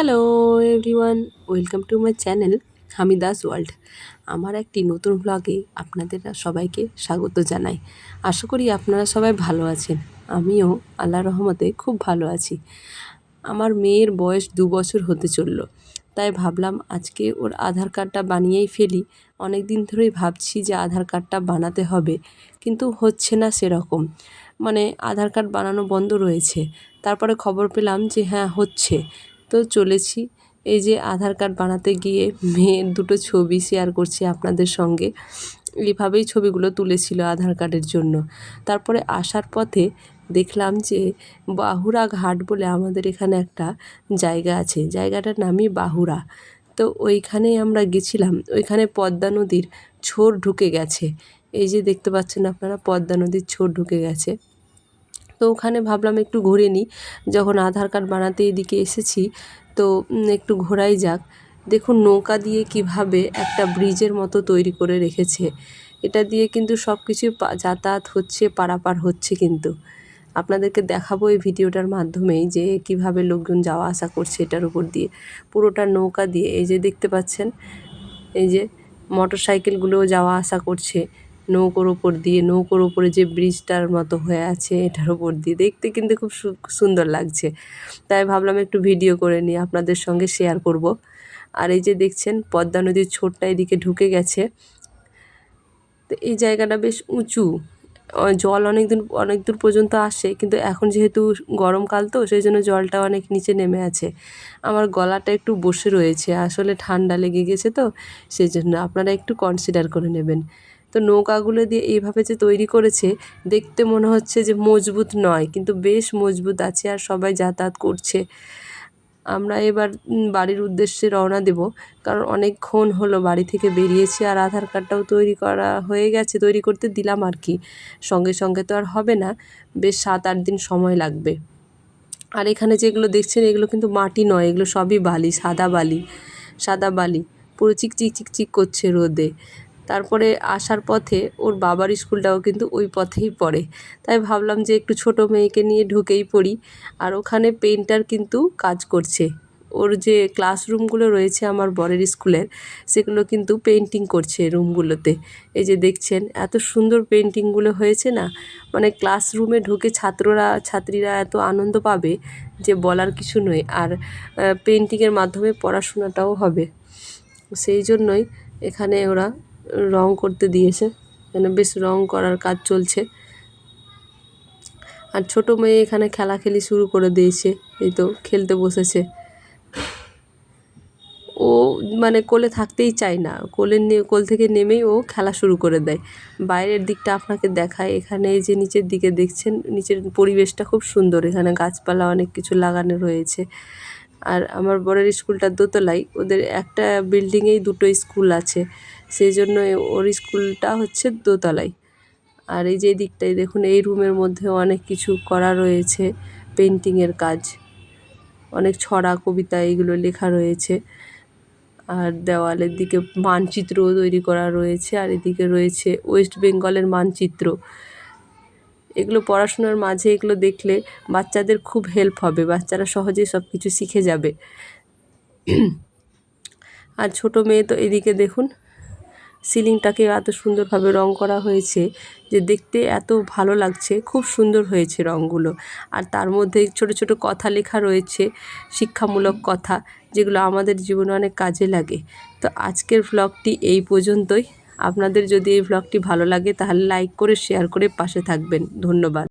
Hello everyone, welcome to my channel Hamida's world. আমার একটি নতুন ব্লগে আপনাদের সবাইকে স্বাগত জানাই। আশা করি আপনারা সবাই ভালো আছেন। আমিও আল্লাহর রহমতে খুব ভালো আছি। আমার মেয়ের বয়স 2 বছর হতে চললো, তাই ভাবলাম আজকে ওর আধার কার্ডটা বানিয়েই ফেলি। অনেক দিন ধরেই ভাবছি যে আধার কার্ডটা বানাতে হবে, কিন্তু হচ্ছে না সেরকম। মানে আধার কার্ড বানানো বন্ধ রয়েছে। তারপরে খবর পেলাম যে হ্যাঁ হচ্ছে, তো চলেছি। এই যে আধার কার্ড বানাতে গিয়ে মেয়ের দুটো ছবি শেয়ার করছি আপনাদের সঙ্গে। এইভাবেই ছবিগুলো তুলেছিল আধার কার্ডের জন্য। তারপরে আসার পথে দেখলাম যে বাহুরা ঘাট বলে আমাদের এখানে একটা জায়গা আছে, জায়গাটার নামই বাহুরা। তো ওইখানেই আমরা গেছিলাম। ওইখানে পদ্মা নদীর ছোর ঢুকে গেছে। এই যে দেখতে পাচ্ছেন আপনারা, পদ্মা নদীর ছোর ঢুকে গেছে। তো ওখানে ভাবলাম একটু ঘুরে নিই। যখন আধার কার্ড বানাতে এদিকে এসেছি, তো একটু ঘোরাই যাক। দেখুন নৌকা দিয়ে কিভাবে একটা ব্রিজের মতো তৈরি করে রেখেছে। এটা দিয়ে কিন্তু সব কিছু যাতায়াত হচ্ছে, পারাপার হচ্ছে। কিন্তু আপনাদেরকে দেখাবো এই ভিডিওটার মাধ্যমেই যে কিভাবে লোকজন যাওয়া আসা করছে এটার উপর দিয়ে, পুরোটা নৌকা দিয়ে। এই যে দেখতে পাচ্ছেন, এই যে মোটর সাইকেলগুলোও যাওয়া আসা করছে নৌকোর ওপর দিয়ে। নৌকোর ওপরে যে ব্রিজটার মতো হয়ে আছে এটার ওপর দিয়ে, দেখতে কিন্তু খুব সুন্দর লাগছে। তাই ভাবলাম একটু ভিডিও করে নিয়ে আপনাদের সঙ্গে শেয়ার করব। আর এই যে দেখছেন পদ্মা নদীর ছোটটা এদিকে ঢুকে গেছে। তো এই জায়গাটা বেশ উঁচু, জল অনেক দূর পর্যন্ত আসে, কিন্তু এখন যেহেতু গরমকাল তো সেই জন্য জলটা অনেক নিচে নেমে আছে। আমার গলাটা একটু বসে রয়েছে, আসলে ঠান্ডা লেগে গেছে, তো সেই জন্য আপনারা একটু কনসিডার করে নেবেন। তো নৌকাগুলো দিয়ে এইভাবে যে তৈরি করেছে, দেখতে মনে হচ্ছে যে মজবুত নয়, কিন্তু বেশ মজবুত আছে আর সবাই যাতায়াত করছে। আমরা এবার বাড়ির উদ্দেশ্যে রওনা দেব, কারণ অনেকক্ষণ হলো বাড়ি থেকে বেরিয়েছি। আর আধার কার্ডটাও তৈরি করা হয়ে গেছে, তৈরি করতে দিলাম আর কি। সঙ্গে সঙ্গে তো আর হবে না, বেশ 7-8 দিন সময় লাগবে। আর এখানে যেগুলো দেখছেন এগুলো কিন্তু মাটি নয়, এগুলো সবই বালি, সাদা বালি। সাদা বালি পুরো চিকচিক চিকচিক করছে রোদে। তারপরে আসার পথে ওর বাবার স্কুলটাও কিন্তু ওই পথেই পড়ে, তাই ভাবলাম যে একটু ছোট মেয়েকে নিয়ে ঢুকেই পড়ি। আর ওখানে পেইন্টার কিন্তু কাজ করছে। ওর যে ক্লাসরুমগুলো রয়েছে আমার বরের স্কুলের, সেগুলো কিন্তু পেন্টিং করছে রুমগুলোতে। এই যে দেখছেন এত সুন্দর পেন্টিংগুলো হয়েছে না, মানে ক্লাসরুমে ঢুকে ছাত্রীরা এত আনন্দ পাবে যে বলার কিছু নয়। আর পেন্টিংয়ের মাধ্যমে পড়াশোনাটাও হবে, সেই জন্যই এখানে ওরা রং করতে দিয়েছে। এখানে বেশ রং করার কাজ চলছে। আর ছোট মেয়ে এখানে খেলাখেলি শুরু করে দিয়েছে, এই তো খেলতে বসেছে। ও মানে কোলে থাকতেই চায় না, কোল থেকে নেমেই ও খেলা শুরু করে দেয়। বাইরের দিকটা আপনাকে দেখায়। এখানে এই যে নিচের দিকে দেখছেন, নিচের পরিবেশটা খুব সুন্দর। এখানে গাছপালা অনেক কিছু লাগানো রয়েছে। আর আমার বরের স্কুলটা দোতলায়, ওদের একটা বিল্ডিংয়েই দুটো স্কুল আছে, সেই জন্য ওর স্কুলটা হচ্ছে দোতলায়। আর এই যে দিকটায় দেখুন, এই রুমের মধ্যে অনেক কিছু করা রয়েছে, পেন্টিংয়ের কাজ। অনেক ছড়া কবিতা এইগুলো লেখা রয়েছে। আর দেওয়ালের দিকে মানচিত্রও তৈরি করা রয়েছে। আর এদিকে রয়েছে ওয়েস্ট বেঙ্গলের মানচিত্র। এগুলো পড়াশোনার মাঝে এগুলো দেখলে বাচ্চাদের খুব হেল্প হবে, বাচ্চারা সহজেই সব কিছু শিখে যাবে। আর ছোট মেয়ে তো এদিকে দেখুন, সিলিংটাকে এত সুন্দরভাবে রং করা হয়েছে যে দেখতে এত ভালো লাগছে, খুব সুন্দর হয়েছে রঙগুলো। আর তার মধ্যে ছোট ছোট কথা লেখা রয়েছে, শিক্ষামূলক কথা, যেগুলো আমাদের জীবনে অনেক কাজে লাগে। তো আজকের ভ্লগটি এই পর্যন্তই। আপনাদের যদি এই ভ্লগটি ভালো লাগে তাহলে লাইক করে শেয়ার করে পাশে থাকবেন। ধন্যবাদ।